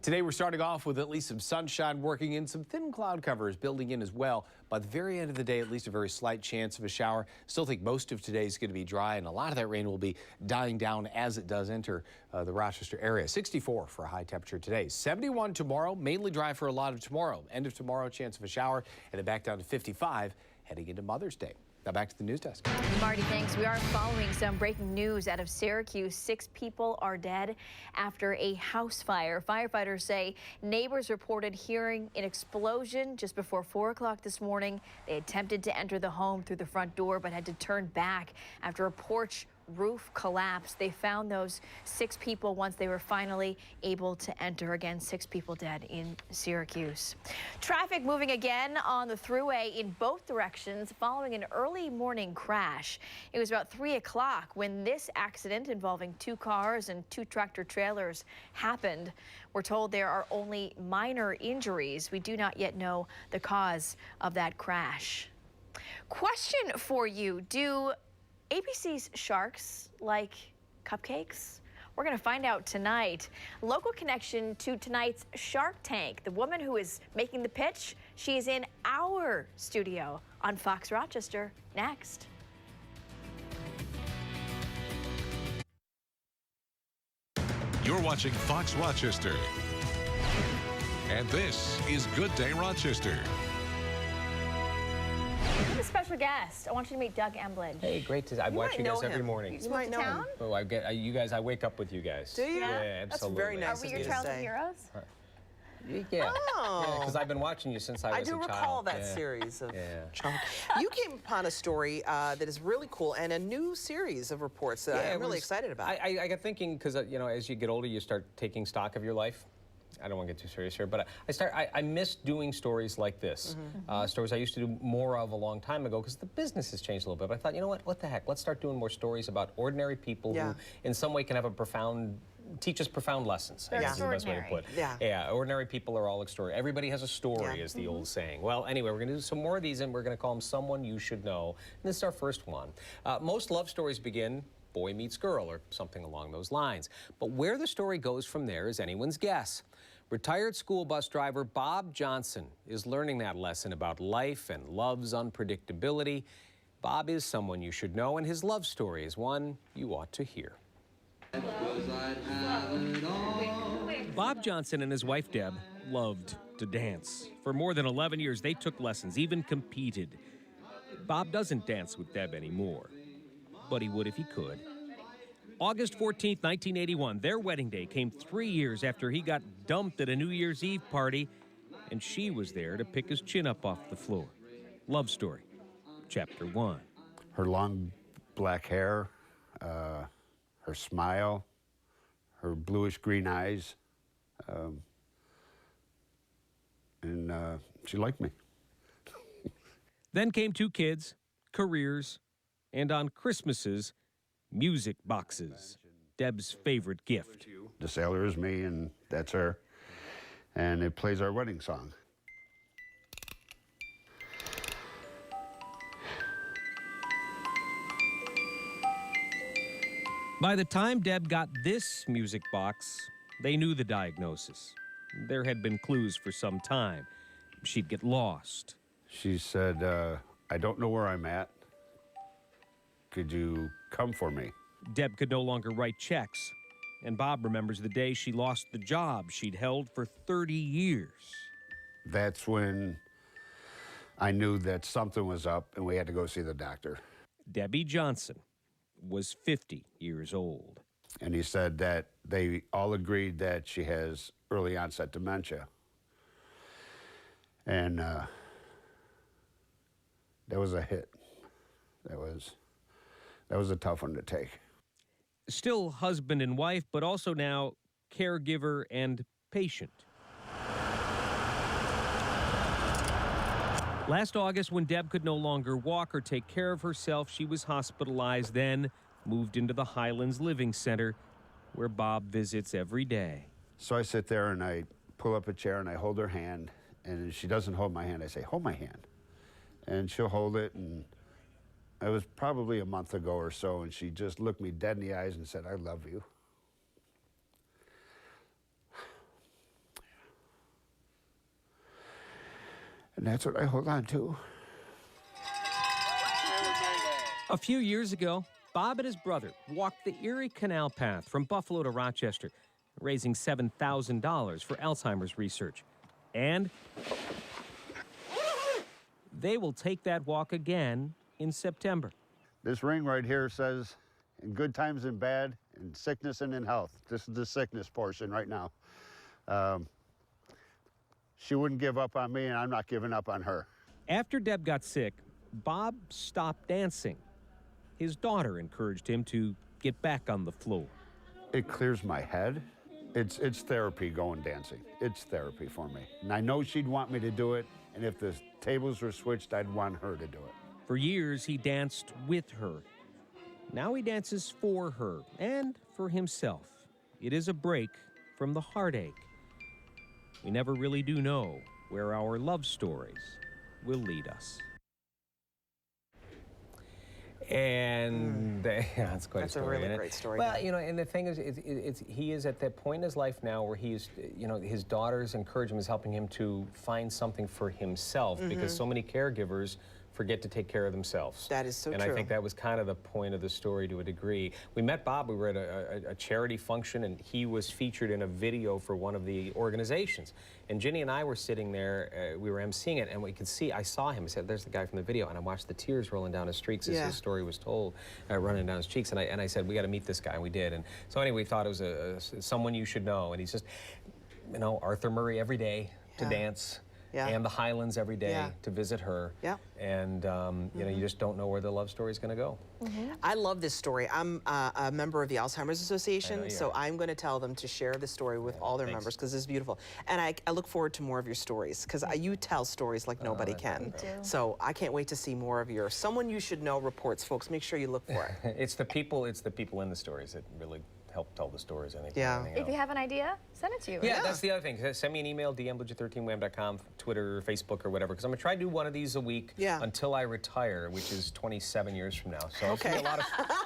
Today we're starting off with at least some sunshine working in, some thin cloud covers building in as well. By the very end of the day, at least a very slight chance of a shower. Still think most of today is going to be dry, and a lot of that rain will be dying down as it does enter the Rochester area. 64 for a high temperature today. 71 tomorrow, mainly dry for a lot of tomorrow. End of tomorrow, chance of a shower, and then back down to 55 heading into Mother's Day. Now back to the news desk. Marty, thanks. We are following some breaking news out of Syracuse. 6 people are dead after a house fire. Firefighters say neighbors reported hearing an explosion just before 4 o'clock this morning. They attempted to enter the home through the front door but had to turn back after a porch roof collapsed. They found those 6 people once they were finally able to enter. Again, 6 people dead in Syracuse. Traffic moving again on the thruway in both directions following an early morning crash. It was about 3 o'clock when this accident involving 2 cars and 2 tractor trailers happened. We're told there are only minor injuries. We do not yet know the cause of that crash. Question for you. Do ABC's Sharks like cupcakes? We're going to find out tonight. Local connection to tonight's Shark Tank. The woman who is making the pitch, she is in our studio on Fox Rochester. Next. You're watching Fox Rochester. And this is Good Day Rochester. We have a special guest. I want you to meet Doug Emblidge. Hey, great to. I watch you guys every morning. You might know him. Oh, you guys. I wake up with you guys. Do you? Yeah, absolutely. That's very nice. Are we your childhood heroes? Yeah. Oh. Because I've been watching you since I was a child. I do recall that series of. Yeah. You came upon a story that is really cool and a new series of reports that I'm really excited about. I got thinking because as you get older, you start taking stock of your life. I don't want to get too serious here, but I miss doing stories like this. Stories I used to do more of a long time ago because the business has changed a little bit. But I thought, you know what the heck? Let's start doing more stories about ordinary people who in some way can have teach us profound lessons. I guess is the best way to put it. Yeah, ordinary people are all extraordinary. Everybody has a story, is the old saying. Well, anyway, we're going to do some more of these, and we're going to call them Someone You Should Know. And this is our first one. Most love stories begin boy meets girl or something along those lines. But where the story goes from there is anyone's guess. Retired school bus driver Bob Johnson is learning that lesson about life and love's unpredictability. Bob is someone you should know, and his love story is one you ought to hear. Bob Johnson and his wife Deb loved to dance. For more than 11 years, they took lessons, even competed. Bob doesn't dance with Deb anymore, but he would if he could. August 14, 1981, their wedding day came 3 years after he got dumped at a New Year's Eve party, and she was there to pick his chin up off the floor. Love story, chapter 1. Her long black hair, her smile, her bluish-green eyes, and she liked me. Then came 2 kids, careers, and on Christmases, music boxes, Deb's favorite gift. The sailor is me, and that's her, and it plays our wedding song. By the time Deb got this music box, they knew the diagnosis. There had been clues for some time. She'd get lost. She said, I don't know where I'm at. Could you come for me? Deb could no longer write checks, and Bob remembers the day she lost the job she'd held for 30 years. That's when I knew that something was up and we had to go see the doctor. Debbie Johnson was 50 years old. And he said that they all agreed that she has early onset dementia. And that was a hit. That was a tough one to take. Still husband and wife, but also now caregiver and patient. Last August, when Deb could no longer walk or take care of herself, she was hospitalized, then moved into the Highlands Living Center, where Bob visits every day. So I sit there and I pull up a chair and I hold her hand, and if she doesn't hold my hand, I say, hold my hand. And she'll hold it, and it was probably a month ago or so, and she just looked me dead in the eyes and said, I love you. And that's what I hold on to. A few years ago, Bob and his brother walked the Erie Canal Path from Buffalo to Rochester, raising $7,000 for Alzheimer's research. And they will take that walk again in September. This ring right here says, in good times and bad, in sickness and in health. This is the sickness portion right now. She wouldn't give up on me, and I'm not giving up on her. After Deb got sick, Bob stopped dancing. his daughter encouraged him to get back on the floor. It clears my head. It's therapy going dancing. It's therapy for me. And I know she'd want me to do it, and if the tables were switched, I'd want her to do it. For years, he danced with her. Now he dances for her and for himself. It is a break from the heartache. We never really do know where our love stories will lead us. And that's quite a story. That's a really great story. Well, you know, and the thing is, he is at that point in his life now where he's, you know, his daughter's encouragement is helping him to find something for himself because so many caregivers forget to take care of themselves. That is so true. And I think that was kind of the point of the story to a degree. We met Bob, we were at a charity function, and he was featured in a video for one of the organizations. And Ginny and I were sitting there, we were emceeing it, and we could see, I saw him, I said, there's the guy from the video, and I watched the tears rolling down his streaks as his story was told, running down his cheeks, and I said, we got to meet this guy, and we did. And so anyway, we thought it was someone you should know, and he's just, you know, Arthur Murray every day to dance. And the Highlands every day to visit her. And, you know, you just don't know where the love story is going to go. I love this story. I'm a member of the Alzheimer's Association, so I'm going to tell them to share this story with all their members because it's beautiful. And I look forward to more of your stories because you tell stories like nobody can. So I can't wait to see more of your Someone You Should Know reports, folks. Make sure you look for it. It's the people in the stories that really help tell the stories, I think. If you have an idea, send it to you. Yeah, that's the other thing. Send me an email, dm13wham.com, Twitter, Facebook, or whatever, because I'm going to try to do one of these a week until I retire, which is 27 years from now. So I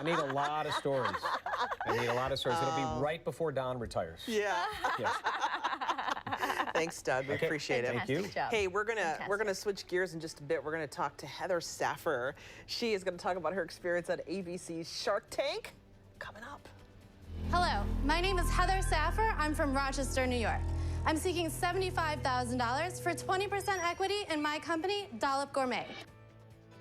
need a lot of stories. I need a lot of stories. It'll be right before Don retires. Thanks, Doug. We appreciate it. Thank you. Hey, we're gonna switch gears in just a bit. We're gonna talk to Heather Saffir. She is gonna talk about her experience at ABC's Shark Tank. Coming up. Hello, my name is Heather Saffir. I'm from Rochester, New York. I'm seeking $75,000 for 20% equity in my company, Dollop Gourmet.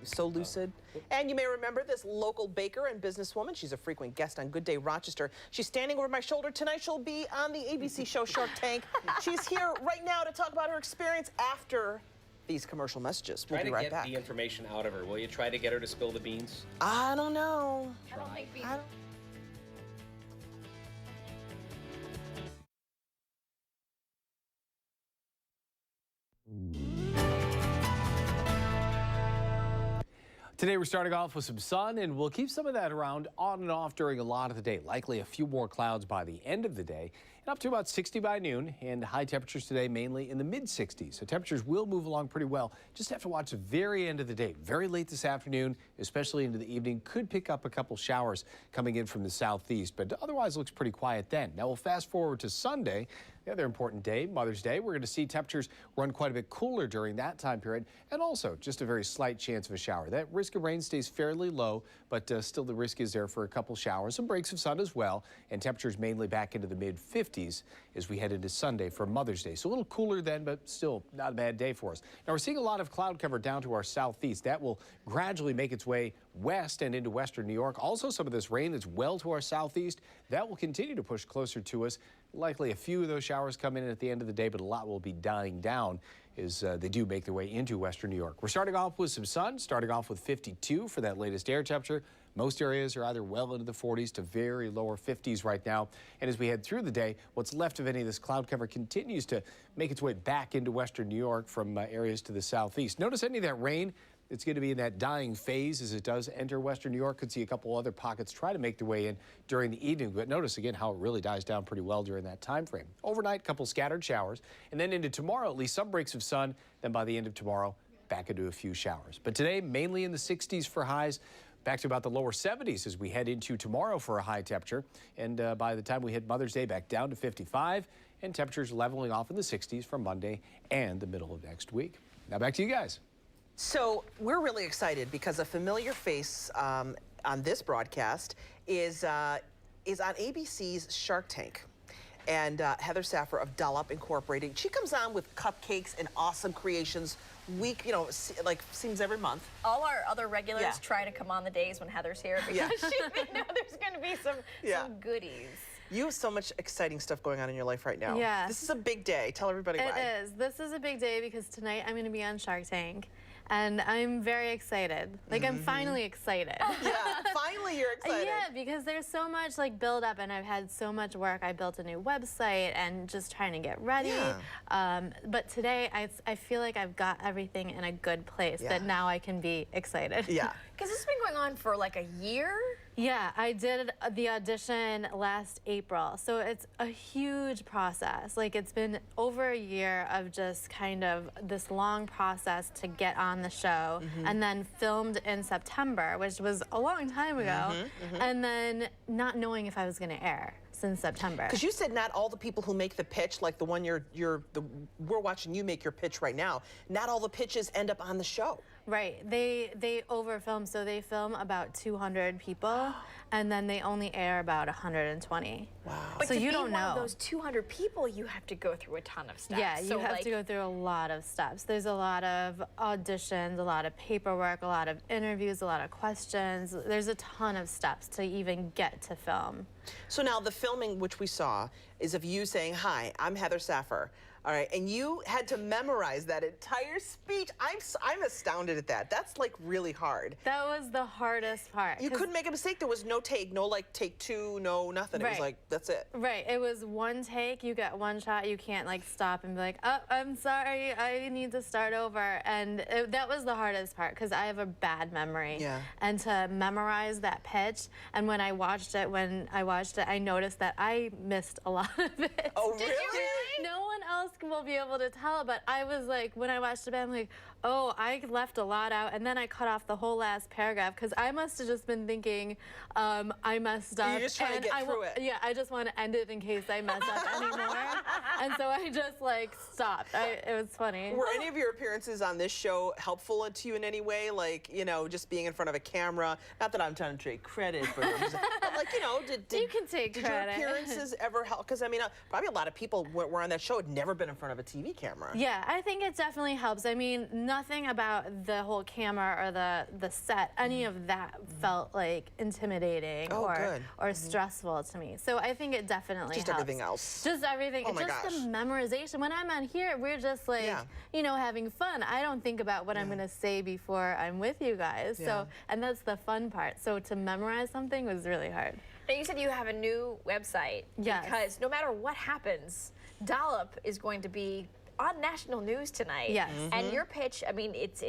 So lucid. And you may remember this local baker and businesswoman. She's a frequent guest on Good Day Rochester. She's standing over my shoulder tonight. She'll be on the ABC show Shark Tank. She's here right now to talk about her experience after these commercial messages. We'll be right back. Try to get the information out of her. Will you try to get her to spill the beans? I don't know. I don't like beans. Today we're starting off with some sun, and we'll keep some of that around on and off during a lot of the day. Likely a few more clouds by the end of the day, and up to about 60 by noon, and high temperatures today mainly in the mid-60s. So temperatures will move along pretty well. Just have to watch the very end of the day. Very late this afternoon, especially into the evening, could pick up a couple showers coming in from the southeast, but otherwise looks pretty quiet then. Now we'll fast forward to Sunday. The other important day, Mother's Day, we're going to see temperatures run quite a bit cooler during that time period, and also just a very slight chance of a shower. That risk of rain stays fairly low, but still the risk is there for a couple showers, some breaks of sun as well, and temperatures mainly back into the mid-50s as we head into Sunday for Mother's Day. So a little cooler then, but still not a bad day for us. Now we're seeing a lot of cloud cover down to our southeast. That will gradually make its way west and into western New York. Also some of this rain that's well to our southeast, that will continue to push closer to us. Likely a few of those showers come in at the end of the day, but a lot will be dying down as they do make their way into western New York. We're starting off with some sun, starting off with 52 for that latest air temperature. Most areas are either well into the 40s to very lower 50s right now. And as we head through the day, what's left of any of this cloud cover continues to make its way back into western New York from areas to the southeast. Notice any of that rain. It's going to be in that dying phase as it does enter western New York. Could see a couple other pockets try to make their way in during the evening, but notice again how it really dies down pretty well during that time frame. Overnight, couple scattered showers, and then into tomorrow, at least some breaks of sun. Then by the end of tomorrow, back into a few showers. But today, mainly in the 60s for highs. Back to about the lower 70s as we head into tomorrow for a high temperature. And by the time we hit Mother's Day, back down to 55, and temperatures leveling off in the 60s for Monday and the middle of next week. Now back to you guys. So we're really excited because a familiar face on this broadcast is on ABC's Shark Tank. And Heather Saffir of Dollop Incorporated. She comes on with cupcakes and awesome creations like seems every month. All our other regulars try to come on the days when Heather's here because they know there's going to be some goodies. You have so much exciting stuff going on in your life right now. Yeah. This is a big day. Tell everybody why. It is. This is a big day because tonight I'm going to be on Shark Tank. and I'm very excited. Like, I'm finally excited. Yeah, finally you're excited. Yeah, because there's so much like build up, and I've had so much work. I built a new website and just trying to get ready. Yeah. But today, I feel like I've got everything in a good place that now I can be excited. Yeah. Because this has been going on for like a year? Yeah, I did the audition last April, so it's a huge process. Like, it's been over a year of just kind of this long process to get on the show, and then filmed in September, which was a long time ago, and then not knowing if I was going to air since September. Because you said not all the people who make the pitch, like the one we're watching you make your pitch right now, not all the pitches end up on the show. Right, they overfilm, so they film about 200 people, and then they only air about 120. Wow. But so to you be don't one know. of those 200 people, you have to go through a ton of steps. Yeah, you have to go through a lot of steps. There's a lot of auditions, a lot of paperwork, a lot of interviews, a lot of questions. There's a ton of steps to even get to film. So now the filming, which we saw, is of you saying, "Hi, I'm Heather Saffir." All right, and you had to memorize that entire speech. I'm astounded at that. That's like really hard. That was the hardest part. You couldn't make a mistake. There was no take, no like take two, no nothing. It was like, that's it. Right, it was one take, you get one shot, you can't like stop and be like, oh, I'm sorry, I need to start over. And that was the hardest part, because I have a bad memory. Yeah. And to memorize that pitch, and when I watched it, I noticed that I missed a lot of it. Oh, really? Did you really? No one else will be able to tell, but I was like, when I watched it, I'm like, oh, I left a lot out, and then I cut off the whole last paragraph, because I must have just been thinking, I messed up. You're just trying to get through it. Yeah, I just want to end it in case I mess up anymore. And so I just like stopped. It was funny. Were any of your appearances on this show helpful to you in any way? Like, you know, just being in front of a camera? Not that I'm trying to take credit for them, but like, you know, you can take credit. Did your appearances ever help? Because I mean, probably a lot of people were on that show had never been in front of a TV camera. Yeah, I think it definitely helps. I mean, nothing about the whole camera or the set, any of that felt like intimidating or stressful to me. So I think it definitely just helps. Everything else. Just everything. Oh my just gosh. the memorization. When I'm on here, we're just like, you know, having fun. I don't think about what I'm going to say before I'm with you guys. So, and that's the fun part. So to memorize something was really hard. Now, you said you have a new website. Yes. Because no matter what happens, Dollop is going to be on national news tonight. Yes. And your pitch, I mean, it's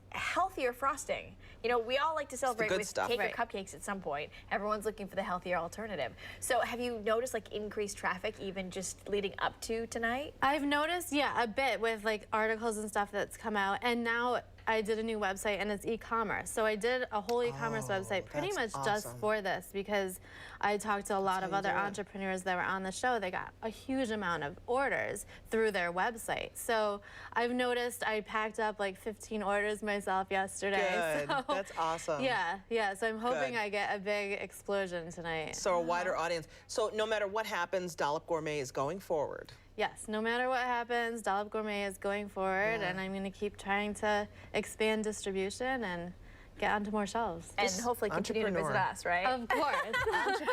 healthier frosting. You know, we all like to celebrate with cake or cupcakes at some point. Everyone's looking for the healthier alternative. So have you noticed like increased traffic even just leading up to tonight? I've noticed, yeah, a bit with like articles and stuff that's come out, and now I did a new website, and it's e-commerce. So I did a whole e-commerce website pretty much just for this, because I talked to a lot of other entrepreneurs that were on the show. They got a huge amount of orders through their website. So I've noticed I packed up like 15 orders myself yesterday. Good. So, that's awesome. Yeah. So I'm hoping I get a big explosion tonight. So a wider audience. So no matter what happens, Dollop Gourmet is going forward. Yes, no matter what happens, Dollop Gourmet is going forward, and I'm going to keep trying to expand distribution and get onto more shelves. And hopefully continue to visit us, right? Of course.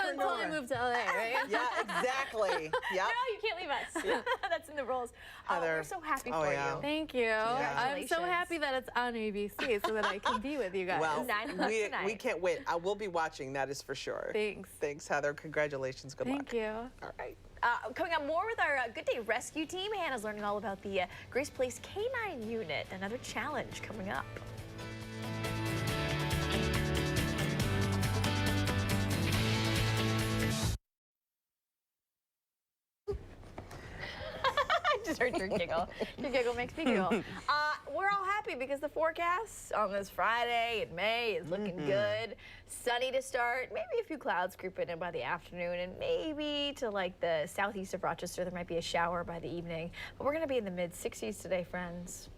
Until I move to LA, right? Yeah, exactly. Yeah. No, you can't leave us. Yeah. That's in the rules. We're so happy for you. Thank you. I'm so happy that it's on ABC so that I can be with you guys. Well, we can't wait. I will be watching, that is for sure. Thanks. Thanks, Heather. Congratulations. Good luck. Thank you. All right. Coming up more with our Good Day Rescue team. Hannah's learning all about the Grace Place Canine Unit. Another challenge coming up. I just heard your giggle. Your giggle makes me giggle. We're all happy because the forecast on this Friday in May is looking good. Sunny to start, maybe a few clouds creeping in by the afternoon, and maybe to like the southeast of Rochester, there might be a shower by the evening. But we're going to be in the mid-60s today, friends.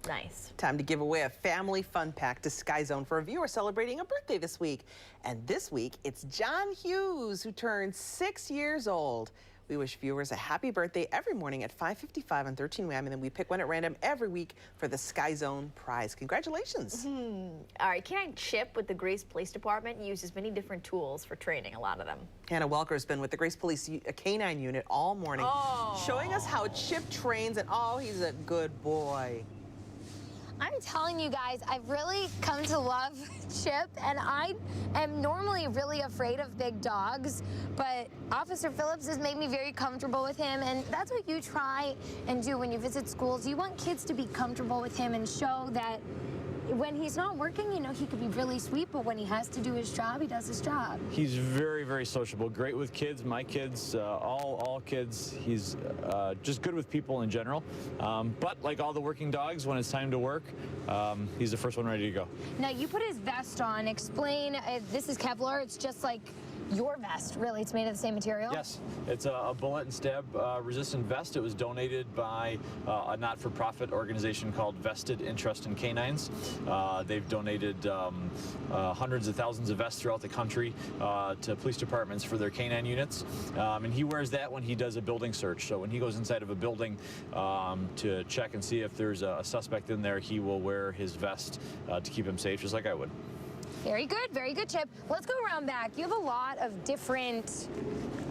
Nice. Time to give away a family fun pack to Sky Zone for a viewer celebrating a birthday this week. And this week, it's John Hughes, who turned 6 years old. We wish viewers a happy birthday every morning at 5:55 on 13 WHAM, and then we pick one at random every week for the Sky Zone prize. Congratulations. All right, Canine Chip with the Grace Police Department uses many different tools for training, a lot of them. Hannah Welker's been with the Grace Police Canine Unit all morning, showing us how Chip trains, and he's a good boy. I'm telling you guys, I've really come to love Chip, and I am normally really afraid of big dogs, but Officer Phillips has made me very comfortable with him, and that's what you try and do when you visit schools. You want kids to be comfortable with him and show that when he's not working, you know, he could be really sweet, but when he has to do his job, he does his job. He's very, very sociable, great with kids, my kids, all kids. He's just good with people in general. But like all the working dogs, when it's time to work, he's the first one ready to go. Now, you put his vest on. Explain, this is Kevlar. It's just like your vest, really. It's made of the same material? Yes, it's a bullet and stab resistant vest. It was donated by a not-for-profit organization called Vested Interest in Canines. They've donated hundreds of thousands of vests throughout the country to police departments for their canine units. And he wears that when he does a building search. So when he goes inside of a building to check and see if there's a suspect in there, he will wear his vest to keep him safe, just like I would. Very good, Chip. Let's go around back. You have a lot of different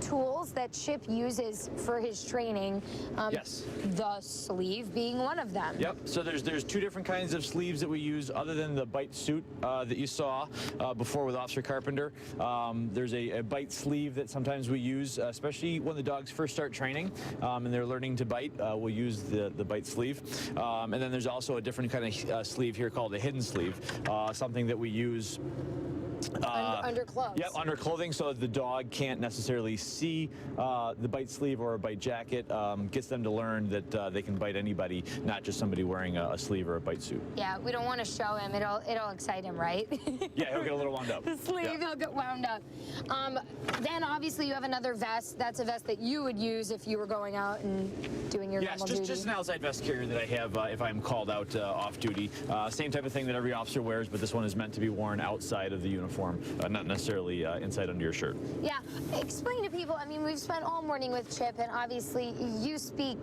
tools that Chip uses for his training. Yes. The sleeve being one of them. Yep. So there's two different kinds of sleeves that we use other than the bite suit that you saw before with Officer Carpenter. There's a bite sleeve that sometimes we use, especially when the dogs first start training and they're learning to bite. We'll use the bite sleeve. And then there's also a different kind of sleeve here called a hidden sleeve, something that we use under clothes. Yep, under clothing, so the dog can't necessarily see the bite sleeve or a bite jacket. Gets them to learn that they can bite anybody, not just somebody wearing a sleeve or a bite suit. Yeah, we don't want to show him. It'll excite him, right? Yeah, he'll get a little wound up. The sleeve, yeah. He'll get wound up. Then obviously you have another vest. That's a vest that you would use if you were going out and doing your normal duty. Just an outside vest carrier that I have if I'm called out off duty. Same type of thing that every officer wears, but this one is meant to be worn outside of the uniform, not necessarily inside under your shirt. Yeah, explain to people, I mean, we've spent all morning with Chip, and obviously you speak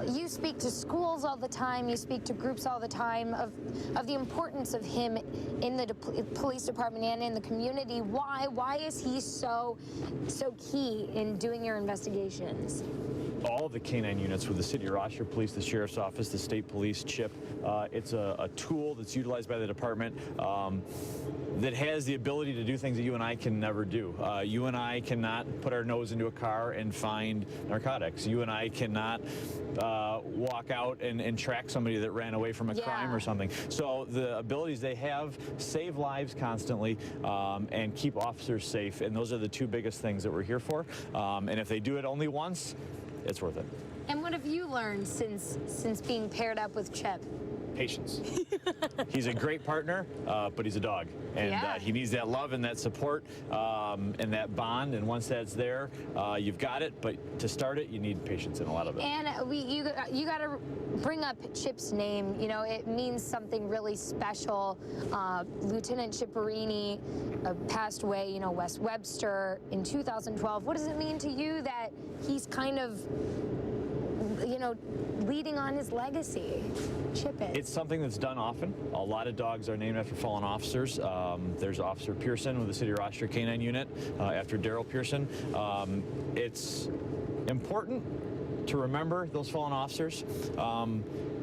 to schools all the time, you speak to groups all the time of the importance of him in the police department and in the community. Why is he so key in doing your investigations? All of the canine units with the City of Rochester Police, the Sheriff's Office, the State Police, CHIP, it's a tool that's utilized by the department that has the ability to do things that you and I can never do. You and I cannot put our nose into a car and find narcotics. You and I cannot walk out and track somebody that ran away from a crime or something. So the abilities they have save lives constantly and keep officers safe, and those are the two biggest things that we're here for. And if they do it only once, it's worth it. And what have you learned since being paired up with Chip? Patience. He's a great partner, but he's a dog. And he needs that love and that support and that bond. And once that's there, you've got it. But to start it, you need patience in a lot of it. And you got to bring up Chip's name. You know, it means something really special. Lieutenant Chipperini passed away, you know, West Webster in 2012. What does it mean to you that he's kind of, you know, leading on his legacy? Chip is. It's something that's done often. A lot of dogs are named after fallen officers. There's Officer Pearson with the City of Rochester Canine Unit after Daryl Pearson. It's important to remember those fallen officers.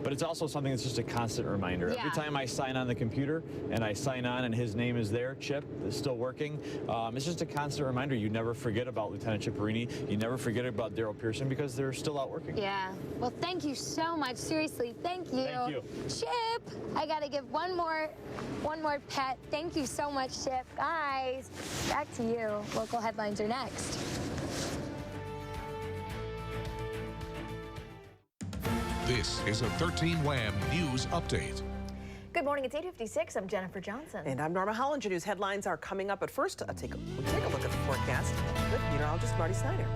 But it's also something that's just a constant reminder. Every time I sign on the computer and I sign on and his name is there, Chip is still working, it's just a constant reminder. You never forget about Lieutenant Chipperini. You never forget about Daryl Pearson because they're still out working. Yeah. Well, thank you so much. Seriously, thank you. Thank you. Chip, I got to give one more pet. Thank you so much, Chip. Guys, back to you. Local headlines are next. This is a 13 Wham News Update. Good morning, it's 8:56. I'm Jennifer Johnson. And I'm Norma Hollinger. News headlines are coming up, but first, we'll take a look at the forecast with meteorologist Marty Snider.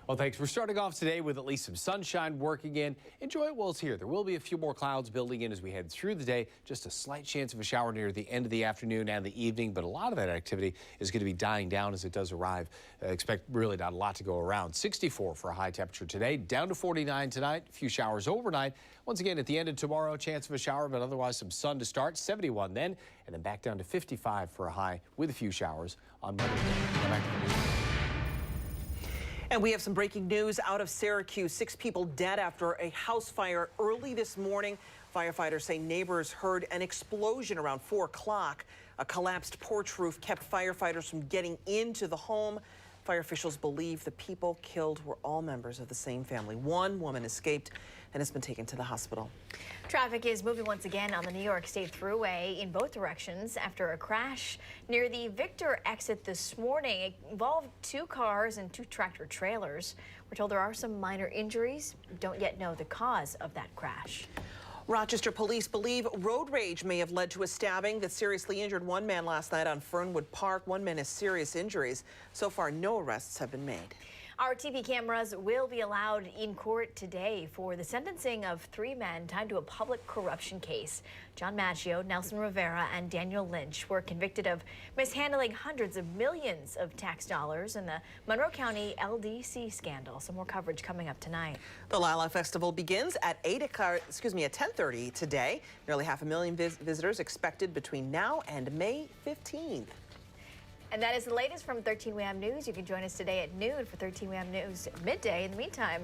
Well, thanks. We're starting off today with at least some sunshine working in. Enjoy it while it's here. There will be a few more clouds building in as we head through the day. Just a slight chance of a shower near the end of the afternoon and the evening, but a lot of that activity is going to be dying down as it does arrive. Expect really not a lot to go around. 64 for a high temperature today, down to 49 tonight. A few showers overnight. Once again, at the end of tomorrow, chance of a shower, but otherwise some sun to start. 71 then, and then back down to 55 for a high with a few showers on Monday. Back to the news. And we have some breaking news out of Syracuse. 6 people dead after a house fire early this morning. Firefighters say neighbors heard an explosion around 4 o'clock. A collapsed porch roof kept firefighters from getting into the home. Fire officials believe the people killed were all members of the same family. One woman escaped and has been taken to the hospital. Traffic is moving once again on the New York State Thruway in both directions after a crash near the Victor exit this morning. It involved 2 cars and 2 tractor trailers. We're told there are some minor injuries. We don't yet know the cause of that crash. Rochester police believe road rage may have led to a stabbing that seriously injured one man last night on Fernwood Park. One man has serious injuries. So far, no arrests have been made. Our TV cameras will be allowed in court today for the sentencing of 3 men tied to a public corruption case. John Maggio, Nelson Rivera, and Daniel Lynch were convicted of mishandling hundreds of millions of tax dollars in the Monroe County LDC scandal. Some more coverage coming up tonight. The Lilac Festival begins at 10:30 today. Nearly 500,000 visitors expected between now and May 15th. And that is the latest from 13 WAM News. You can join us today at noon for 13 WAM News midday. In the meantime,